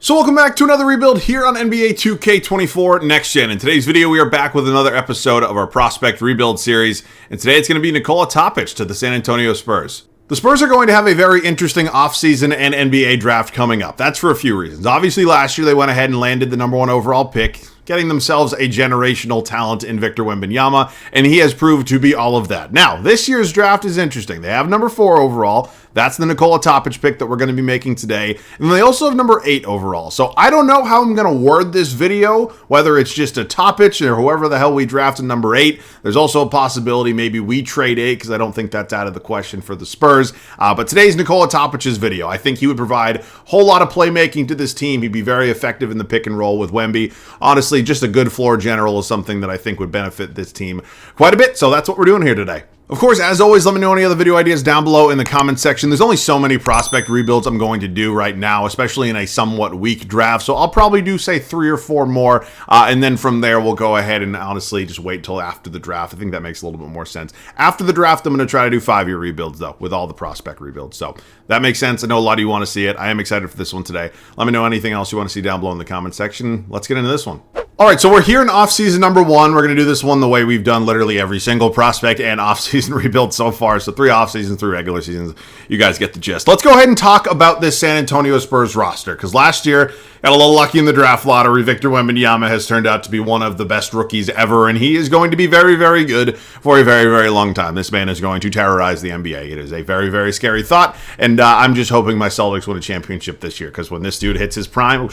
So welcome back to another rebuild here on NBA 2K24 Next Gen. In today's video, we are back with another episode of our prospect rebuild series. And today it's going to be Nikola to the San Antonio Spurs. The Spurs are going to have a very interesting offseason and NBA draft coming up. That's for a few reasons. Obviously, last year they went ahead and landed the number 1 overall pick, getting themselves a generational talent in Victor Wembanyama, and he has proved to be all of that. Now, this year's draft is interesting. They have number 4 overall. That's the Nikola pick that we're going to be making today. And they also have number 8 overall. So I don't know how I'm going to word this video, whether it's just a Topic or whoever the hell we drafted number 8. There's also a possibility maybe we trade 8 because I don't think that's out of the question for the Spurs. But today's Nikola Topic's video. I think he would provide a whole lot of playmaking to this team. He'd be very effective in the pick and roll with Wemby. Honestly, just a good floor general is something that I think would benefit this team quite a bit. So that's what we're doing here today. Of course, as always, let me know any other video ideas down below in the comment section. There's only so many prospect rebuilds I'm going to do right now, especially in a somewhat weak draft. So I'll probably do, say, 3 or 4 more. And then from there, we'll go ahead and honestly just wait till after the draft. I think that makes a little bit more sense. After the draft, I'm going to try to do 5-year rebuilds, though, with all the prospect rebuilds. So that makes sense. I know a lot of you want to see it. I am excited for this one today. Let me know anything else you want to see down below in the comment section. Let's get into this one. All right, so we're here in offseason number 1. We're going to do this one the way we've done literally every single prospect and offseason rebuild so far. So 3 offseasons, 3 regular seasons. You guys get the gist. Let's go ahead and talk about this San Antonio Spurs roster, because last year got a little lucky in the draft lottery. Victor Wembanyama has turned out to be one of the best rookies ever, and he is going to be very, very good for a very, very long time. This man is going to terrorize the NBA. It is a very, very scary thought, and I'm just hoping my Celtics win a championship this year, because when this dude hits his prime,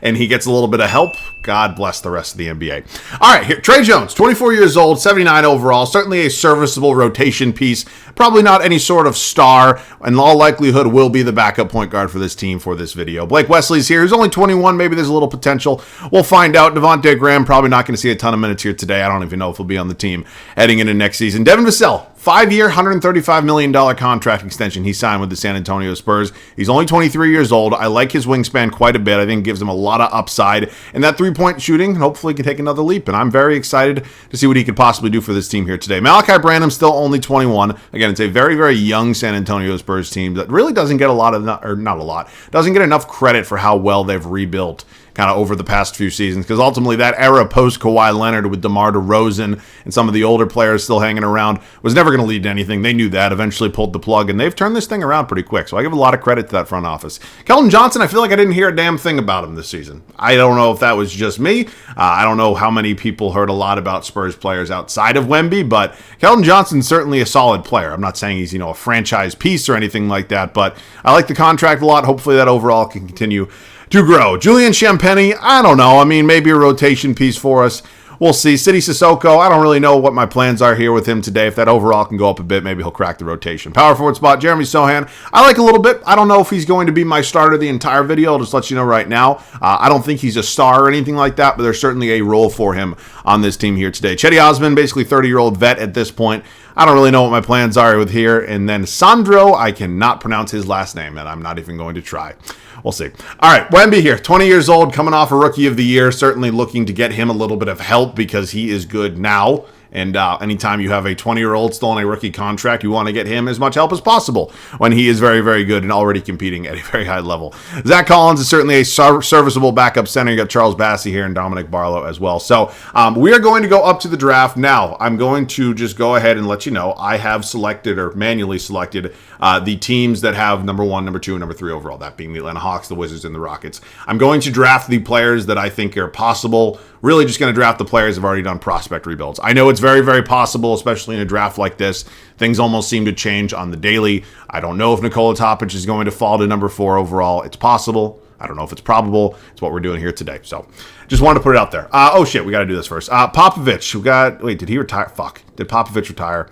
and he gets a little bit of help, God bless the rest of the NBA. All right, here, Trey Jones, 24 years old, 79 overall, certainly a serviceable rotation piece, probably not any sort of star, and in all likelihood will be the backup point guard for this team for this video. Blake Wesley's here. He's only 21. Maybe there's a little potential. We'll find out. Devontae Graham, probably not going to see a ton of minutes here today. I don't even know if he'll be on the team heading into next season. Devin Vassell, 5-year, $135 million contract extension he signed with the San Antonio Spurs. He's only 23 years old. I like his wingspan quite a bit. I think it gives him a lot of upside. And that three-point shooting, hopefully, can take another leap. And I'm very excited to see what he could possibly do for this team here today. Malachi Branham, still only 21. Again, it's a very, very young San Antonio Spurs team that really doesn't get doesn't get enough credit for how well they've rebuilt kind of over the past few seasons, because ultimately that era post Kawhi Leonard with DeMar DeRozan and some of the older players still hanging around was never going to lead to anything. They knew that, eventually pulled the plug, and they've turned this thing around pretty quick. So I give a lot of credit to that front office. Keldon Johnson, I feel like I didn't hear a damn thing about him this season. I don't know if that was just me. I don't know how many people heard a lot about Spurs players outside of Wemby, but Keldon Johnson's certainly a solid player. I'm not saying he's, a franchise piece or anything like that, but I like the contract a lot. Hopefully that overall can continue to grow. Julian Champagnie, I don't know. Maybe a rotation piece for us. We'll see. City Sissoko, I don't really know what my plans are here with him today. If that overall can go up a bit, maybe he'll crack the rotation. Power forward spot, Jeremy Sohan. I like a little bit. I don't know if he's going to be my starter the entire video. I'll just let you know right now. I don't think he's a star or anything like that, but there's certainly a role for him on this team here today. Chetty Osman, basically 30-year-old vet at this point. I don't really know what my plans are with here. And then Sandro, I cannot pronounce his last name, and I'm not even going to try. We'll see. All right, Wemby here, 20 years old, coming off a Rookie of the Year, certainly looking to get him a little bit of help because he is good now. And anytime you have a 20-year-old still on a rookie contract, you want to get him as much help as possible when he is very, very good and already competing at a very high level. Zach Collins is certainly a serviceable backup center. You got Charles Bassey here and Dominic Barlow as well. So we are going to go up to the draft. Now, I'm going to just go ahead and let you know I have selected or manually selected the teams that have number 1, number 2, and number 3 overall, that being the Atlanta Hawks, the Wizards, and the Rockets. I'm going to draft the players that I think are possible. Really just going to draft the players who have already done prospect rebuilds. I know it's very, very possible, especially in a draft like this. Things almost seem to change on the daily. I don't know if Nikola is going to fall to number 4 overall. It's possible. I don't know if it's probable. It's what we're doing here today. So just wanted to put it out there. Oh, shit. We got to do this first. Popovich. Wait, did he retire? Fuck. Did Popovich retire?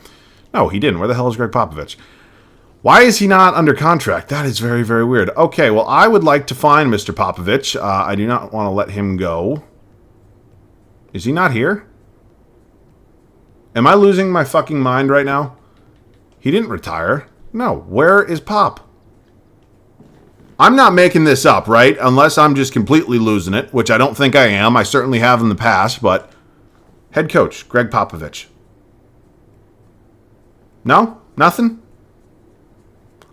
No, he didn't. Where the hell is Greg Popovich? Why is he not under contract? That is very, very weird. Okay, well, I would like to find Mr. Popovich. I do not want to let him go. Is he not here? Am I losing my fucking mind right now? He didn't retire. No, where is Pop? I'm not making this up, right? Unless I'm just completely losing it, which I don't think I am. I certainly have in the past, but head coach, Greg Popovich. No? Nothing?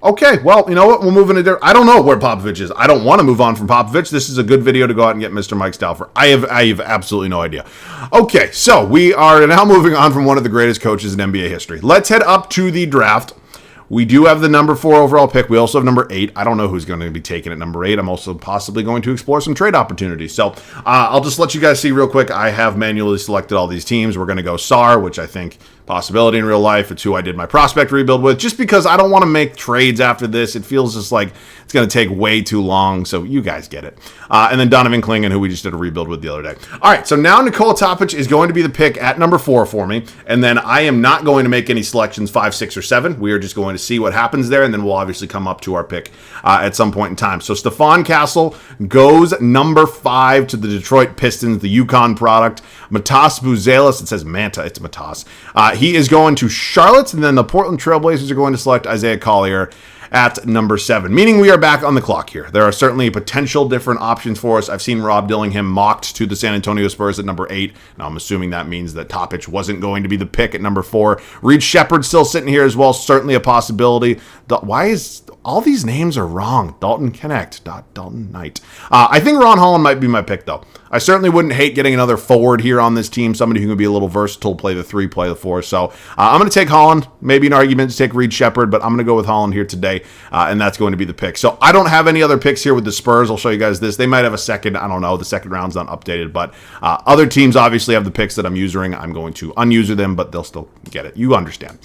Okay, well, you know what? We'll move into there. I don't know where Popovich is. I don't want to move on from Popovich. This is a good video to go out and get Mr. Mike Stauffer. I have absolutely no idea. Okay, so we are now moving on from one of the greatest coaches in NBA history. Let's head up to the draft. We do have the number 4 overall pick. We also have number 8. I don't know who's going to be taken at number 8. I'm also possibly going to explore some trade opportunities. So I'll just let you guys see real quick. I have manually selected all these teams. We're going to go SAR, which I think possibility in real life. It's who I did my prospect rebuild with, just because I don't want to make trades after this. It feels just like it's going to take way too long, so you guys get it. And then Donovan Clingan, who we just did a rebuild with the other day. All right, so now Nikola Topic is going to be the pick at number 4 for me, and then I am not going to make any selections 5, 6, or 7. We are just going to see what happens there, and then we'll obviously come up to our pick at some point in time. So Stephon Castle goes number 5 to the Detroit Pistons, the UConn product. Matas Buzelis, it says Manta, it's Matas. He is going to Charlotte, and then the Portland Trailblazers are going to select Isaiah Collier at number 7, meaning we are back on the clock here. There are certainly potential different options for us. I've seen Rob Dillingham mocked to the San Antonio Spurs at number 8. Now, I'm assuming that means that Topic wasn't going to be the pick at number 4. Reed Shepard still sitting here as well, certainly a possibility. Why is all these names are wrong? Dalton Connect, Dalton Knight. I think Ron Holland might be my pick, though. I certainly wouldn't hate getting another forward here on this team, somebody who can be a little versatile, play the 3, play the 4. So I'm going to take Holland. Maybe an argument to take Reed Shepard, but I'm going to go with Holland here today, and that's going to be the pick. So I don't have any other picks here with the Spurs. I'll show you guys this. They might have a second. I don't know. The second round's not updated, but other teams obviously have the picks that I'm using. I'm going to unuser them, but they'll still get it. You understand.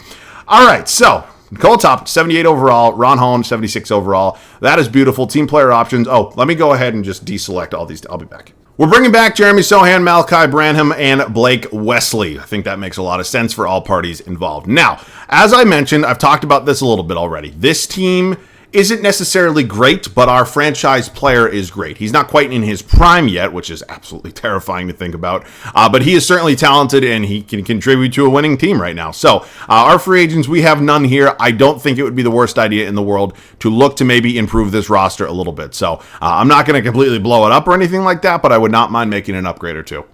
All right, so Nikola Topic, 78 overall. Ron Holland, 76 overall. That is beautiful. Team player options. Oh, let me go ahead and just deselect all these. I'll be back. We're bringing back Jeremy Sohan, Malachi Branham, and Blake Wesley. I think that makes a lot of sense for all parties involved. Now, as I mentioned, I've talked about this a little bit already. This team isn't necessarily great, but our franchise player is great. He's not quite in his prime yet, which is absolutely terrifying to think about, but he is certainly talented, and he can contribute to a winning team right now. So our free agents, we have none here. I don't think it would be the worst idea in the world to look to maybe improve this roster a little bit. So I'm not going to completely blow it up or anything like that, but I would not mind making an upgrade or two.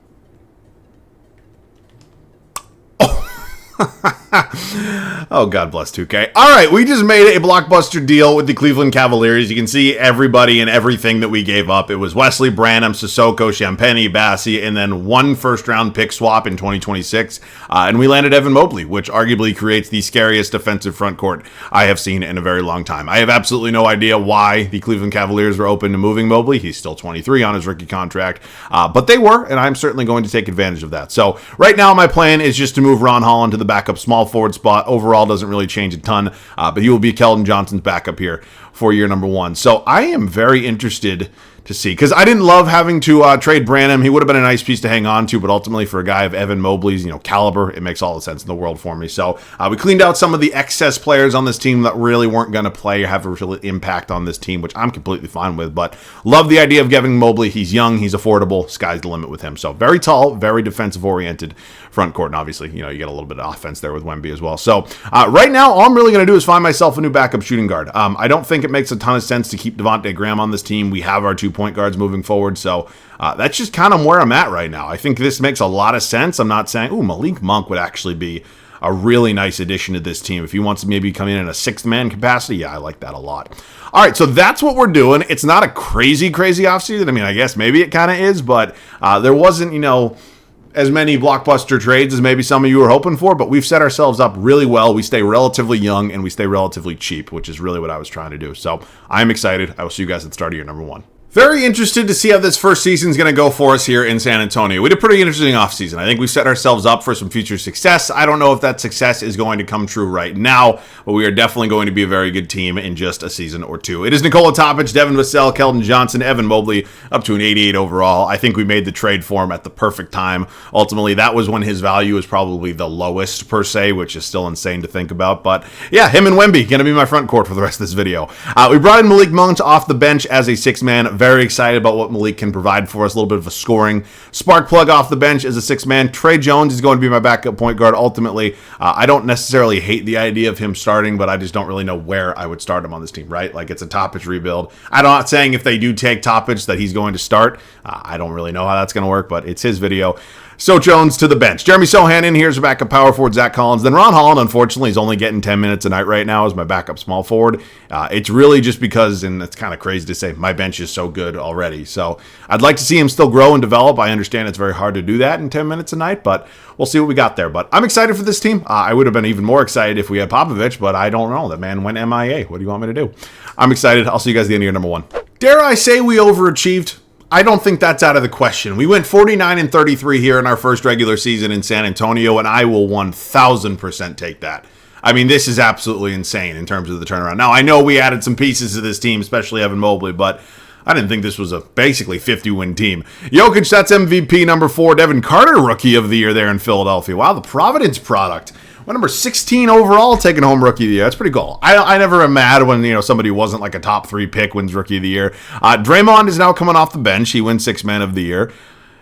Oh, God bless 2K. All right, we just made a blockbuster deal with the Cleveland Cavaliers. You can see everybody and everything that we gave up. It was Wesley, Branham, Sissoko, Champagny, Bassi, and then 1 first-round pick swap in 2026. And we landed Evan Mobley, which arguably creates the scariest defensive front court I have seen in a very long time. I have absolutely no idea why the Cleveland Cavaliers were open to moving Mobley. He's still 23 on his rookie contract, but they were, and I'm certainly going to take advantage of that. So right now my plan is just to move Ron Holland to the backup small forward spot. Overall, doesn't really change a ton, but he will be Keldon Johnson's backup here for year number 1. So I am very interested to see, because I didn't love having to trade Branham. He would have been a nice piece to hang on to, but ultimately for a guy of Evan Mobley's caliber, it makes all the sense in the world for me. So we cleaned out some of the excess players on this team that really weren't going to play or have a real impact on this team, which I'm completely fine with, but love the idea of giving Mobley. He's young, he's affordable, sky's the limit with him. So very tall, very defensive oriented front court, and obviously you get a little bit of offense there with Wemby as well. So right now all I'm really going to do is find myself a new backup shooting guard. I don't think it makes a ton of sense to keep Devontae Graham on this team. We have our 2 point guards moving forward, so that's just kind of where I'm at right now. I think this makes a lot of sense. I'm not saying, Malik Monk would actually be a really nice addition to this team. If he wants to maybe come in a 6th man capacity, yeah, I like that a lot. All right, so that's what we're doing. It's not a crazy offseason. I mean, I guess maybe it kind of is, but there wasn't, as many blockbuster trades as maybe some of you were hoping for, but we've set ourselves up really well. We stay relatively young and we stay relatively cheap, which is really what I was trying to do. So I'm excited. I will see you guys at the start of year number 1. Very interested to see how this first season is going to go for us here in San Antonio. We did a pretty interesting offseason. I think we set ourselves up for some future success. I don't know if that success is going to come true right now, but we are definitely going to be a very good team in just a season or 2. It is Nikola Topic, Devin Vassell, Keldon Johnson, Evan Mobley, up to an 88 overall. I think we made the trade for him at the perfect time. Ultimately, that was when his value was probably the lowest per se, which is still insane to think about. But yeah, him and Wemby going to be my front court for the rest of this video. We brought in Malik Monk off the bench as a 6-man. Very excited about what Malik can provide for us. A little bit of a scoring spark plug off the bench as a 6-man. Trey Jones is going to be my backup point guard. Ultimately, I don't necessarily hate the idea of him starting, but I just don't really know where I would start him on this team, right? Like, it's a Topic rebuild. I'm not saying if they do take Topic that he's going to start. I don't really know how that's going to work, but it's his video. So Jones to the bench. Jeremy Sohan in here as a backup power forward, Zach Collins. Then Ron Holland, unfortunately, is only getting 10 minutes a night right now as my backup small forward. It's really just because, and it's kind of crazy to say, my bench is so good already. So I'd like to see him still grow and develop. I understand it's very hard to do that in 10 minutes a night, but we'll see what we got there. But I'm excited for this team. I would have been even more excited if we had Popovich, but I don't know. That man went MIA. What do you want me to do? I'm excited. I'll see you guys at the end of year number 1. Dare I say we overachieved? I don't think that's out of the question. We went 49-33 here in our first regular season in San Antonio, and I will 1,000% take that. I mean, this is absolutely insane in terms of the turnaround. Now, I know we added some pieces to this team, especially Evan Mobley, but I didn't think this was a basically 50-win team. Jokic, that's MVP number 4. Devin Carter, Rookie of the Year there in Philadelphia. Wow, the Providence product. Well, number 16 overall, taking home Rookie of the Year. That's pretty cool. I never am mad when somebody who wasn't like a top 3 pick wins Rookie of the Year. Draymond is now coming off the bench. He wins 6 Man of the Year.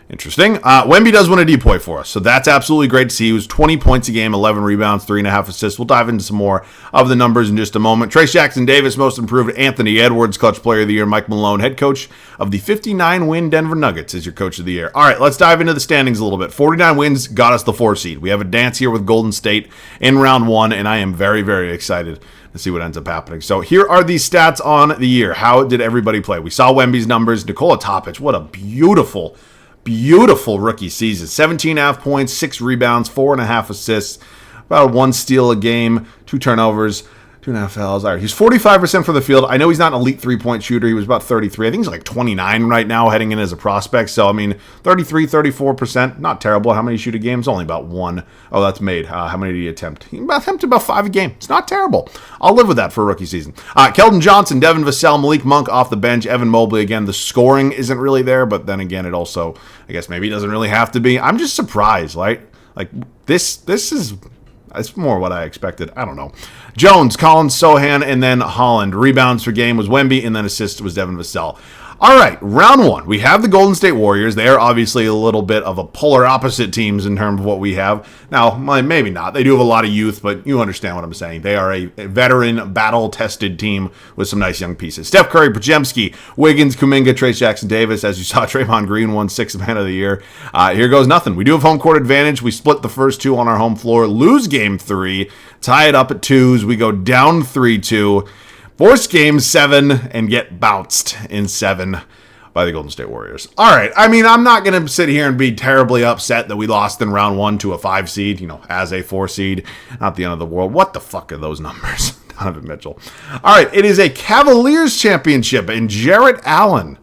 Interesting. Wemby does win a depoy for us, so that's absolutely great to see. He was 20 points a game, 11 rebounds, 3.5 assists. We'll dive into some more of the numbers in just a moment. Trace Jackson-Davis, most improved. Anthony Edwards, Clutch Player of the Year. Mike Malone, head coach of the 59-win Denver Nuggets, is your coach of the year. All right, let's dive into the standings a little bit. 49 wins got us the 4 seed. We have a dance here with Golden State in round 1, and I am very, very excited to see what ends up happening. So here are the stats on the year. How did everybody play? We saw Wemby's numbers. Nikola Topic, what a beautiful rookie season. 17.5 points, 6 rebounds, 4.5 assists, about 1 steal a game, 2 turnovers, 2.5 fouls. All right, he's 45% from the field. I know he's not an elite 3-point shooter. He was about 33. I think he's like 29 right now heading in as a prospect. So, I mean, 33, 34%, not terrible. How many shoot a game? It's only about 1. Oh, that's made. How many did he attempt? He attempted about 5 a game. It's not terrible. I'll live with that for a rookie season. Keldon Johnson, Devin Vassell, Malik Monk off the bench, Evan Mobley. Again, the scoring isn't really there, but then again, it also, I guess maybe it doesn't really have to be. I'm just surprised, right? Like, this is... It's more what I expected. I don't know. Jones, Collins, Sohan, and then Holland. Rebounds per game was Wemby, and then assists was Devin Vassell. All right, round 1. We have the Golden State Warriors. They are obviously a little bit of a polar opposite teams in terms of what we have. Now, maybe not. They do have a lot of youth, but you understand what I'm saying. They are a veteran, battle-tested team with some nice young pieces. Steph Curry, Podziemski, Wiggins, Kuminga, Trace Jackson-Davis. As you saw, Draymond Green won 6th Man of the Year. Here goes nothing. We do have home court advantage. We split the first 2 on our home floor, lose game 3, tie it up at 2s. We go down 3-2. Force game 7 and get bounced in 7 by the Golden State Warriors. All right. I mean, I'm not going to sit here and be terribly upset that we lost in round 1 to a 5 seed, as a 4 seed. Not the end of the world. What the fuck are those numbers? Donovan Mitchell. All right. It is a Cavaliers championship, and Jarrett Allen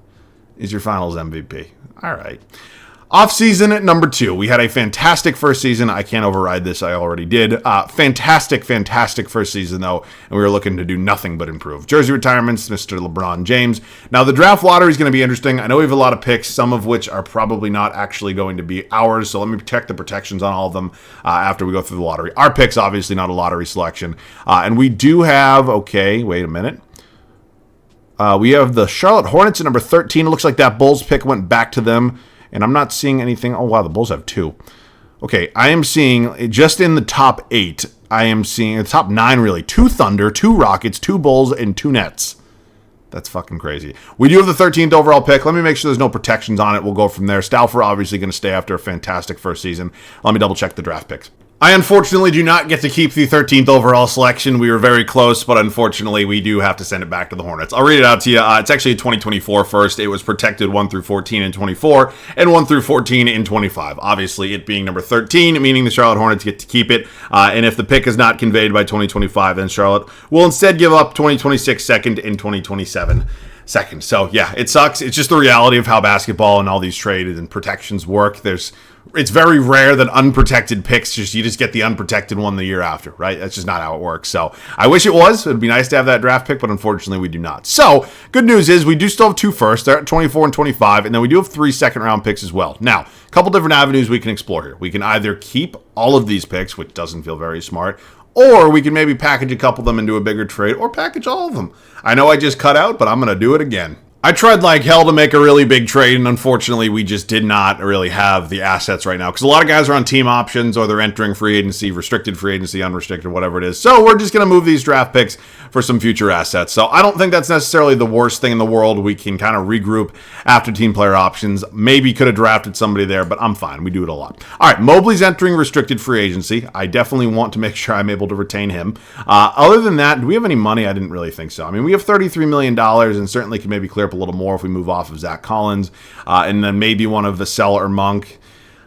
is your finals MVP. All right. Off-season at number 2. We had a fantastic first season. I can't override this. I already did. Fantastic first season, though, and we were looking to do nothing but improve. Jersey retirements, Mr. LeBron James. Now, the draft lottery is going to be interesting. I know we have a lot of picks, some of which are probably not actually going to be ours, so let me check the protections on all of them after we go through the lottery. Our picks, obviously, not a lottery selection. And we do have, okay, wait a minute. We have the Charlotte Hornets at number 13. It looks like that Bulls pick went back to them. And I'm not seeing anything. Oh, wow, the Bulls have 2. Okay, I am seeing, just in the top 8, I am seeing, the top 9 really, 2 Thunder, 2 Rockets, 2 Bulls, and 2 Nets. That's fucking crazy. We do have the 13th overall pick. Let me make sure there's no protections on it. We'll go from there. Stauffer obviously going to stay after a fantastic first season. Let me double check the draft picks. I unfortunately do not get to keep the 13th overall selection. We were very close, but unfortunately we do have to send it back to the Hornets. I'll read it out to you. It's actually a 2024 first. It was protected 1 through 14 in 24 and 1 through 14 in 25. Obviously, it being number 13, meaning the Charlotte Hornets get to keep it. And if the pick is not conveyed by 2025, then Charlotte will instead give up 2026 second and 2027 second. So yeah, it sucks. It's just the reality of how basketball and all these trades and protections work. It's very rare that unprotected picks, you just get the unprotected one the year after, right? That's just not how it works. So I wish it was. It'd be nice to have that draft pick, but unfortunately we do not. So good news is we do still have 2 firsts. They're at 24 and 25, and then we do have 3 second-round picks as well. Now, a couple different avenues we can explore here. We can either keep all of these picks, which doesn't feel very smart, or we can maybe package a couple of them into a bigger trade, or package all of them. I know I just cut out, but I'm going to do it again. I tried like hell to make a really big trade, and unfortunately we just did not really have the assets right now because a lot of guys are on team options or they're entering free agency, restricted free agency, unrestricted, whatever it is. So we're just going to move these draft picks for some future assets. So I don't think that's necessarily the worst thing in the world. We can kind of regroup after team player options. Maybe could have drafted somebody there, but I'm fine. We do it a lot. All right, Mobley's entering restricted free agency. I definitely want to make sure I'm able to retain him. Other than that, do we have any money? I didn't really think so. I mean, we have $33 million and certainly can maybe clear up a little more if we move off of Zach Collins, and then maybe one of Vassell or Monk.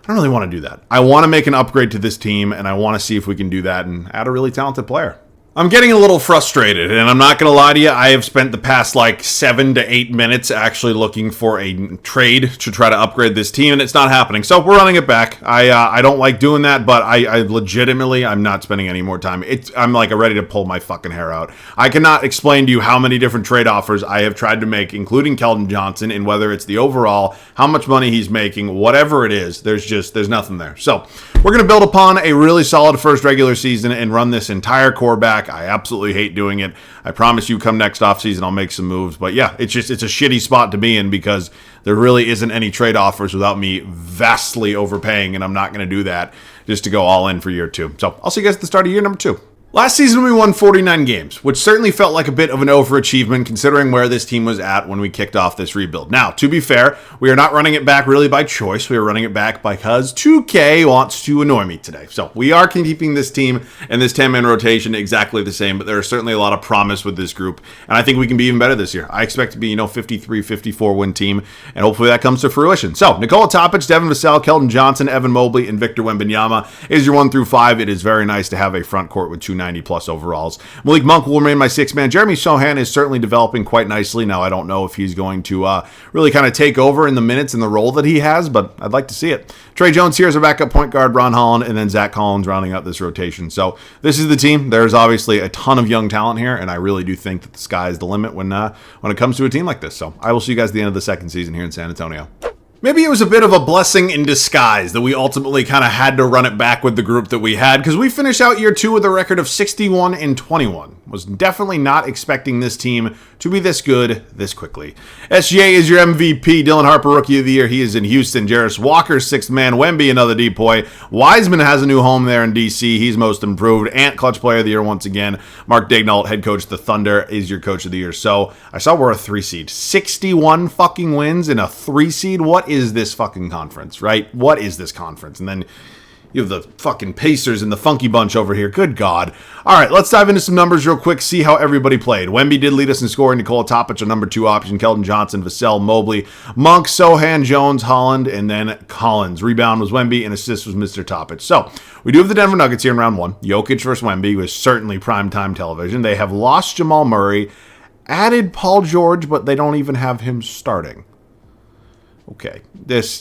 I don't really want to do that. I want to make an upgrade to this team, and I want to see if we can do that and add a really talented player. I'm getting a little frustrated, and I'm not going to lie to you. I have spent the past like 7 to 8 minutes actually looking for a trade to try to upgrade this team, and it's not happening. So we're running it back. I don't like doing that, but I legitimately, I'm not spending any more time. I'm like ready to pull my fucking hair out. I cannot explain to you how many different trade offers I have tried to make, including Keldon Johnson, and whether it's the overall, how much money he's making, whatever it is, there's nothing there. So we're going to build upon a really solid first regular season and run this entire core back. I absolutely hate doing it. I promise you come next offseason I'll make some moves. But yeah, it's a shitty spot to be in because there really isn't any trade offers without me vastly overpaying, and I'm not going to do that just to go all in for year 2. So I'll see you guys at the start of year number 2. Last season, we won 49 games, which certainly felt like a bit of an overachievement considering where this team was at when we kicked off this rebuild. Now, to be fair, we are not running it back really by choice. We are running it back because 2K wants to annoy me today. So we are keeping this team and this 10-man rotation exactly the same, but there is certainly a lot of promise with this group, and I think we can be even better this year. I expect to be, 53, 54 win team, and hopefully that comes to fruition. So, Nikola Topic, Devin Vassell, Keldon Johnson, Evan Mobley, and Victor Wembanyama is your 1 through 5. It is very nice to have a front court with 290 plus overalls. Malik Monk will remain my 6th man. Jeremy Sohan is certainly developing quite nicely. Now, I don't know if he's going to really kind of take over in the minutes and the role that he has, but I'd like to see it. Trey Jones here is our backup point guard, Ron Holland, and then Zach Collins rounding out this rotation. So this is the team. There's obviously a ton of young talent here, and I really do think that the sky is the limit when it comes to a team like this. So I will see you guys at the end of the second season here in San Antonio. Maybe it was a bit of a blessing in disguise that we ultimately kind of had to run it back with the group that we had, because we finished out year 2 with a record of 61-21. Was definitely not expecting this team to be this good this quickly. SGA is your MVP. Dylan Harper, Rookie of the Year. He is in Houston. Jarris Walker, 6th man. Wemby, another depoy. Wiseman has a new home there in D.C. He's most improved. Ant, Clutch Player of the Year once again. Mark Daignault, head coach of the Thunder, is your Coach of the Year. So I saw we're a 3 seed. 61 fucking wins in a 3 seed. What is this fucking conference, right? What is this conference? And then you have the fucking Pacers and the Funky Bunch over here. Good God. All right, let's dive into some numbers real quick, see how everybody played. Wemby did lead us in scoring. Nikola Topic, our number 2 option. Keldon Johnson, Vassell, Mobley, Monk, Sohan, Jones, Holland, and then Collins. Rebound was Wemby, and assist was Mr. Topic. So we do have the Denver Nuggets here in round 1. Jokic versus Wemby was certainly primetime television. They have lost Jamal Murray, added Paul George, but they don't even have him starting. Okay,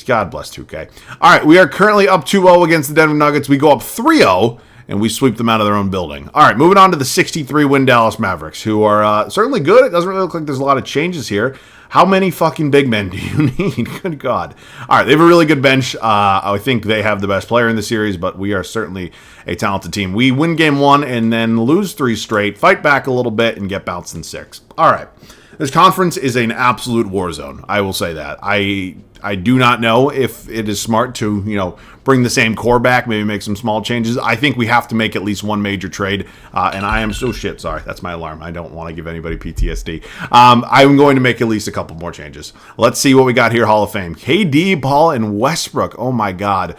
God bless 2K. All right, we are currently up 2-0 against the Denver Nuggets. We go up 3-0, and we sweep them out of their own building. All right, moving on to the 63-win Dallas Mavericks, who are certainly good. It doesn't really look like there's a lot of changes here. How many fucking big men do you need? Good God. All right, they have a really good bench. I think they have the best player in the series, but we are certainly a talented team. We win game 1 and then lose 3 straight, fight back a little bit, and get bounced in 6. All right. This conference is an absolute war zone. I will say that. I do not know if it is smart to, bring the same core back, maybe make some small changes. I think we have to make at least one major trade, and I am so shit. Sorry, that's my alarm. I don't want to give anybody PTSD. I'm going to make at least a couple more changes. Let's see what we got here, Hall of Fame. KD, Paul, and Westbrook. Oh, my God.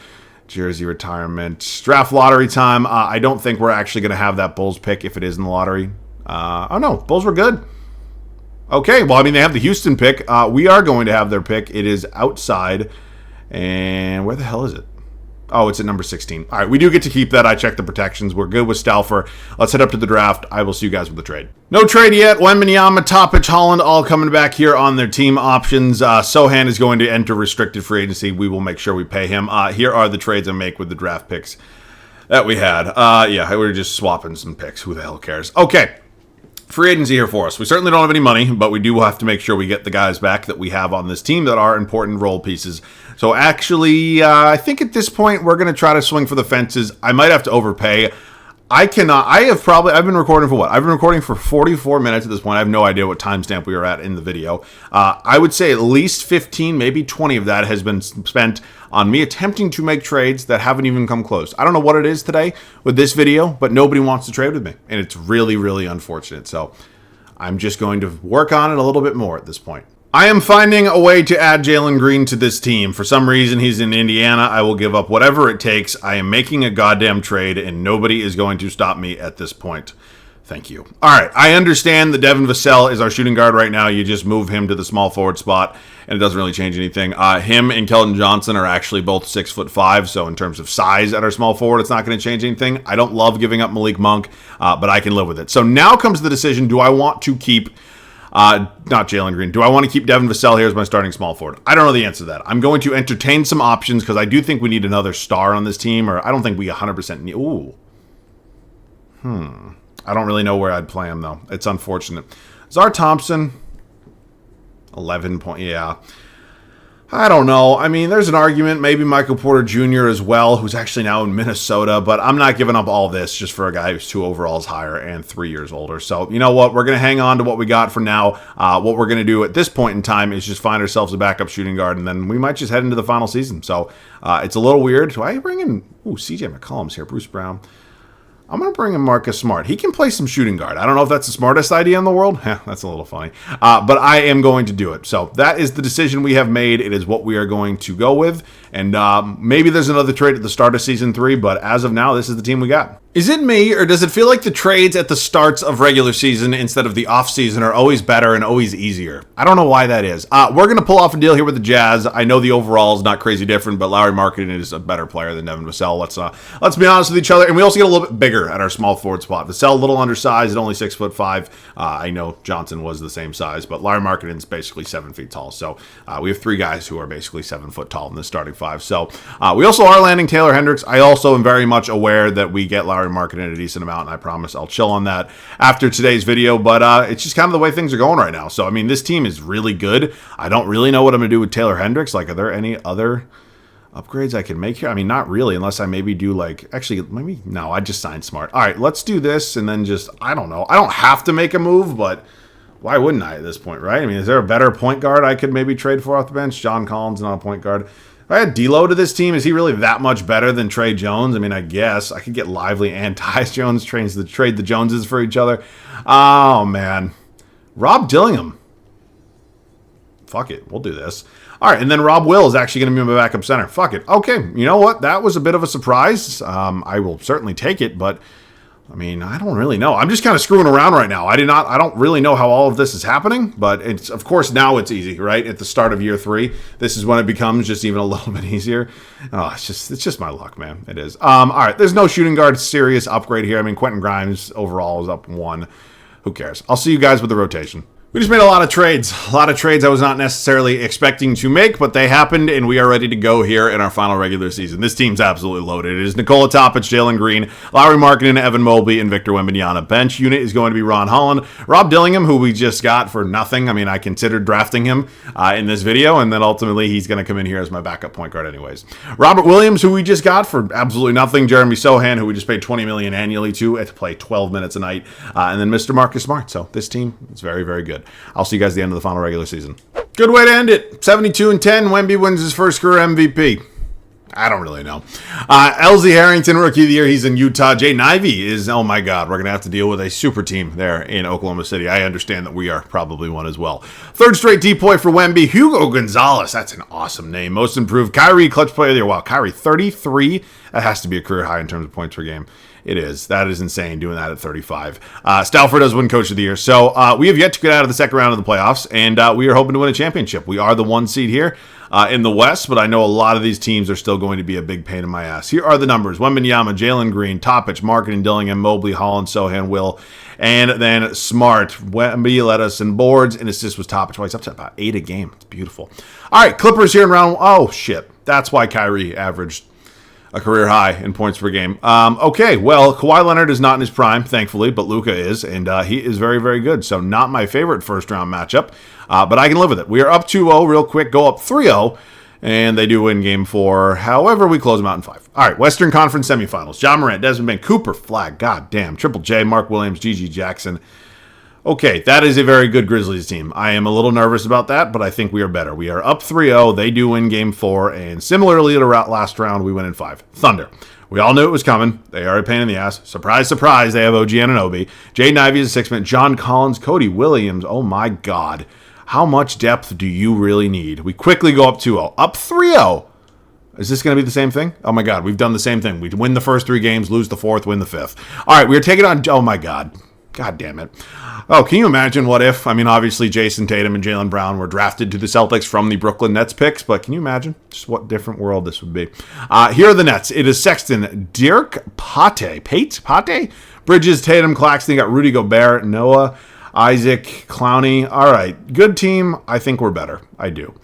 Jersey retirement. Draft lottery time. I don't think we're actually going to have that Bulls pick if it is in the lottery. Oh, no. Bulls were good. Okay, well, they have the Houston pick. We are going to have their pick. It is outside. And where the hell is it? Oh, it's at number 16. All right, we do get to keep that. I checked the protections. We're good with Stauffer. Let's head up to the draft. I will see you guys with the trade. No trade yet. Wembanyama, Topic, Holland, all coming back here on their team options. Sohan is going to enter restricted free agency. We will make sure we pay him. Here are the trades I make with the draft picks that we had. Yeah, we were just swapping some picks. Who the hell cares? Okay. Free agency here for us. We certainly don't have any money, but we do have to make sure we get the guys back that we have on this team that are important role pieces. So actually, I think at this point, we're going to try to swing for the fences. I might have to overpay. I cannot. I've been recording for what? I've been recording for 44 minutes at this point. I have no idea what timestamp we are at in the video. I would say at least 15, maybe 20 of that has been spent on me attempting to make trades that haven't even come close. I don't know what it is today with this video, but nobody wants to trade with me. And it's really, really unfortunate. So I'm just going to work on it a little bit more at this point. I am finding a way to add Jalen Green to this team. For some reason, he's in Indiana. I will give up whatever it takes. I am making a goddamn trade, and nobody is going to stop me at this point. Thank you. All right, I understand that Devin Vassell is our shooting guard right now. You just move him to the small forward spot, and it doesn't really change anything. Him and Keldon Johnson are actually both 6'5", so in terms of size at our small forward, it's not going to change anything. I don't love giving up Malik Monk, but I can live with it. So now comes the decision, do I want to keep... not Jalen Green. Do I want to keep Devin Vassell here as my starting small forward? I don't know the answer to that. I'm going to entertain some options because I do think we need another star on this team, or I don't think we 100% need... Ooh. I don't really know where I'd play him, though. It's unfortunate. Czar Thompson, 11 point... Yeah. I don't know. I mean, there's an argument. Maybe Michael Porter Jr. as well, who's actually now in Minnesota. But I'm not giving up all this just for a guy who's 2 overalls higher and 3 years older. So, you know what? We're going to hang on to what we got for now. What we're going to do at this point in time is just find ourselves a backup shooting guard, and then we might just head into the final season. So, it's a little weird. Do I bring in... Ooh, CJ McCollum's here. Bruce Brown. I'm going to bring in Marcus Smart. He can play some shooting guard. I don't know if that's the smartest idea in the world. That's a little funny. But I am going to do it. So that is the decision we have made. It is what we are going to go with. And maybe there's another trade at the start of Season 3, but as of now, this is the team we got. Is it me, or does it feel like the trades at the starts of regular season instead of the off season are always better and always easier? I don't know why that is. We're going to pull off a deal here with the Jazz. I know the overall is not crazy different, but Lauri Markkanen is a better player than Devin Vassell. Let's be honest with each other. And we also get a little bit bigger at our small forward spot. Vassell, a little undersized at only 6'5". I know Johnson was the same size, but Lauri Markkanen's basically 7 feet tall. So we have 3 guys who are basically 7 foot tall in the starting 5. So we also are landing Taylor Hendricks. I also am very much aware that we get Lauri Markkanen a decent amount, and I promise I'll chill on that after today's video, but it's just kind of the way things are going right now. So, I mean, this team is really good. I don't really know what I'm going to do with Taylor Hendricks. Like, are there any other upgrades I can make here? I mean, not really, unless I maybe do, like, actually, maybe, no, I just signed Smart. All right, let's do this, and then just, I don't know. I don't have to make a move, but why wouldn't I at this point, right? I mean, is there a better point guard I could maybe trade for off the bench? John Collins, not a point guard. If I had D'Lo to this team, is he really that much better than Trey Jones? I mean, I guess I could get Lively and Tyus Jones trade the Joneses for each other. Oh, man. Rob Dillingham. Fuck it. We'll do this. All right, and then Rob Will is actually going to be my backup center. Fuck it. Okay, you know what? That was a bit of a surprise. I will certainly take it, but... I mean, I don't really know. I'm just kind of screwing around right now. I don't really know how all of this is happening, but it's, of course, now it's easy, right? At the start of year 3, this is when it becomes just even a little bit easier. Oh, it's just my luck, man. It is. All right, there's no shooting guard serious upgrade here. I mean, Quentin Grimes overall is up 1. Who cares? I'll see you guys with the rotation. We just made a lot of trades. A lot of trades I was not necessarily expecting to make, but they happened, and we are ready to go here in our final regular season. This team's absolutely loaded. It is Nikola Topic, Jalen Green, Lauri Markkanen, Evan Mobley, and Victor Wembanyama. Bench unit is going to be Ron Holland. Rob Dillingham, who we just got for nothing. I mean, I considered drafting him in this video, and then ultimately he's going to come in here as my backup point guard anyways. Robert Williams, who we just got for absolutely nothing. Jeremy Sohan, who we just paid $20 million annually to play 12 minutes a night. And then Mr. Marcus Smart. So this team is very, very good. I'll see you guys at the end of the final regular season. Good way to end it. 72-10. Wemby wins his first career MVP. I don't really know. LZ Harrington, Rookie of the Year. He's in Utah. Jay Nivey is, oh my God, we're going to have to deal with a super team there in Oklahoma City. I understand that we are probably one as well. Third straight DPOY for Wemby. Hugo Gonzalez. That's an awesome name. Most improved. Kyrie, Clutch Player of the Year. Wow, Kyrie, 33. That has to be a career high in terms of points per game. It is. That is insane, doing that at 35. Stafford does win Coach of the Year. So we have yet to get out of the second round of the playoffs, and we are hoping to win a championship. We are the 1 seed here in the West, but I know a lot of these teams are still going to be a big pain in my ass. Here are the numbers. Wembanyama, Jalen Green, Topic, Markkanen, Dillingham, Mobley, Holland, Sohan, Will, and then Smart. Wemby led us in boards, and assist was Topic. Well, he's up to about 8 a game. It's beautiful. All right, Clippers here in round... Oh, shit. That's why Kyrie averaged a career high in points per game. Okay, well, Kawhi Leonard is not in his prime, thankfully, but Luka is, and he is very, very good. So not my favorite first-round matchup, but I can live with it. We are up 2-0 real quick, go up 3-0, And they do win game 4. However, we close them out in 5. All right, Western Conference semifinals. John Morant, Desmond Bain, Cooper Flag. God damn. Triple J, Mark Williams, Gigi Jackson. Okay, that is a very good Grizzlies team. I am a little nervous about that, but I think we are better. We are up 3-0. They do win game 4. And similarly to last round, we win in 5. Thunder. We all knew it was coming. They are a pain in the ass. Surprise, surprise, they have OG Anunoby. Jaden Ivey is a 6-man. John Collins, Cody Williams. Oh my God. How much depth do you really need? We quickly go up 2-0. Up 3-0. Is this going to be the same thing? Oh my God, we've done the same thing. We win the first 3 games, lose the 4th, win the 5th. All right, we're taking on... Oh my God. God damn it. Oh, can you imagine what if? I mean, obviously, Jason Tatum and Jaylen Brown were drafted to the Celtics from the Brooklyn Nets picks, but can you imagine just what different world this would be? Here are the Nets. It is Sexton, Dirk Pate, Bridges, Tatum, Claxton. You got Rudy Gobert, Noah, Isaac, Clowney. All right, good team. I think we're better. I do.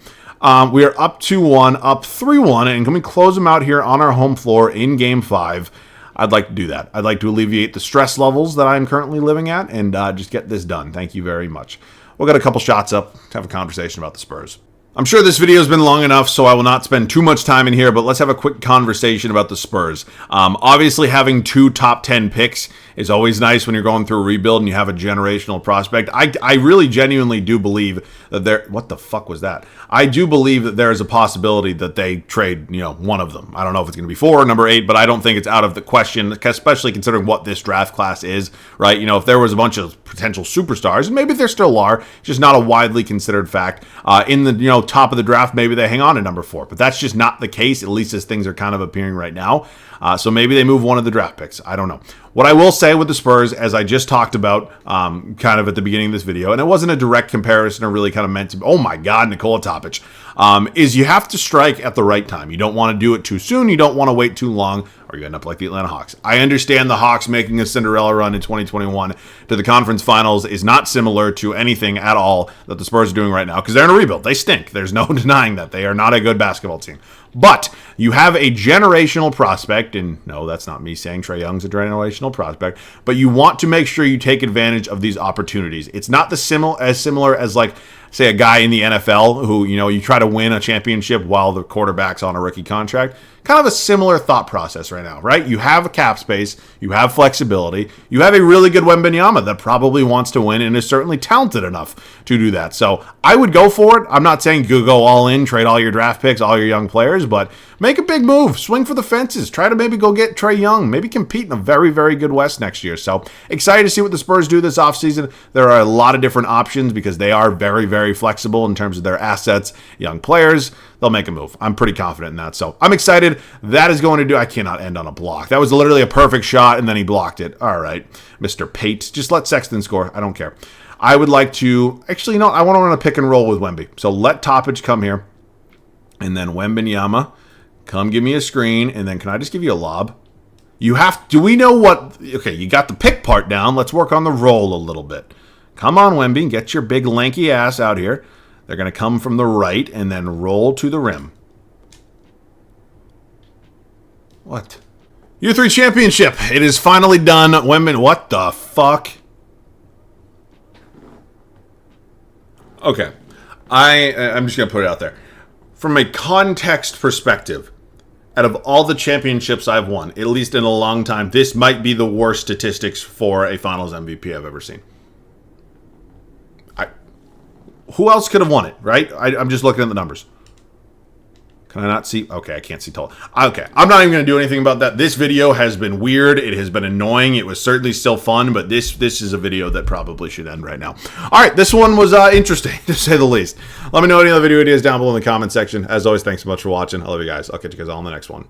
We are up 2-1, up 3-1, and can we close them out here on our home floor in Game 5? I'd like to do that. I'd like to alleviate the stress levels that I'm currently living at and just get this done. Thank you very much. We'll get a couple shots up to have a conversation about the Spurs. I'm sure this video has been long enough, so I will not spend too much time in here, but let's have a quick conversation about the Spurs. Obviously, having 2 top 10 picks is always nice when you're going through a rebuild and you have a generational prospect. I really genuinely do believe that there... What the fuck was that? I do believe that there is a possibility that they trade, one of them. I don't know if it's going to be 4 or number 8, but I don't think it's out of the question, especially considering what this draft class is, right? If there was a bunch of potential superstars, and maybe there still are, just not a widely considered fact, in the, top of the draft, maybe they hang on to number 4, but that's just not the case, at least as things are kind of appearing right now. So maybe they move one of the draft picks. I don't know. What I will say with the Spurs, as I just talked about kind of at the beginning of this video, and it wasn't a direct comparison or really kind of meant to, oh my God, Nikola Topic, is you have to strike at the right time. You don't want to do it too soon. You don't want to wait too long, or you end up like the Atlanta Hawks. I understand the Hawks making a Cinderella run in 2021 to the conference finals is not similar to anything at all that the Spurs are doing right now because they're in a rebuild. They stink. There's no denying that. They are not a good basketball team. But you have a generational prospect, and no, that's not me saying Trae Young's a generational prospect, but you want to make sure you take advantage of these opportunities. It's not as similar as, like, say, a guy in the NFL who, you try to win a championship while the quarterback's on a rookie contract. Kind of a similar thought process right now, right? You have a cap space, you have flexibility, you have a really good Wembanyama that probably wants to win and is certainly talented enough to do that. So I would go for it. I'm not saying go all in, trade all your draft picks, all your young players, but make a big move, swing for the fences, try to maybe go get Trae Young, maybe compete in a very, very good West next year. So excited to see what the Spurs do this offseason. There are a lot of different options because they are very, very flexible in terms of their assets, young players. They'll make a move. I'm pretty confident in that. So I'm excited. That is going to do... I cannot end on a block. That was literally a perfect shot, and then he blocked it. All right, Mr. Pate. Just let Sexton score. I don't care. I would like to... Actually, I want to run a pick and roll with Wemby. So let Topic come here. And then Wembanyama, come give me a screen. And then can I just give you a lob? You have... Do we know what... Okay, you got the pick part down. Let's work on the roll a little bit. Come on, Wemby. Get your big lanky ass out here. They're going to come from the right and then roll to the rim. What? U3 championship. It is finally done. Women, what the fuck? Okay. I'm just going to put it out there. From a context perspective, out of all the championships I've won, at least in a long time, this might be the worst statistics for a finals MVP I've ever seen. Who else could have won it, right? I'm just looking at the numbers. Can I not see? Okay, I can't see tall. Okay, I'm not even going to do anything about that. This video has been weird. It has been annoying. It was certainly still fun, but this is a video that probably should end right now. All right, this one was interesting, to say the least. Let me know any other video ideas down below in the comment section. As always, thanks so much for watching. I love you guys. I'll catch you guys all in the next one.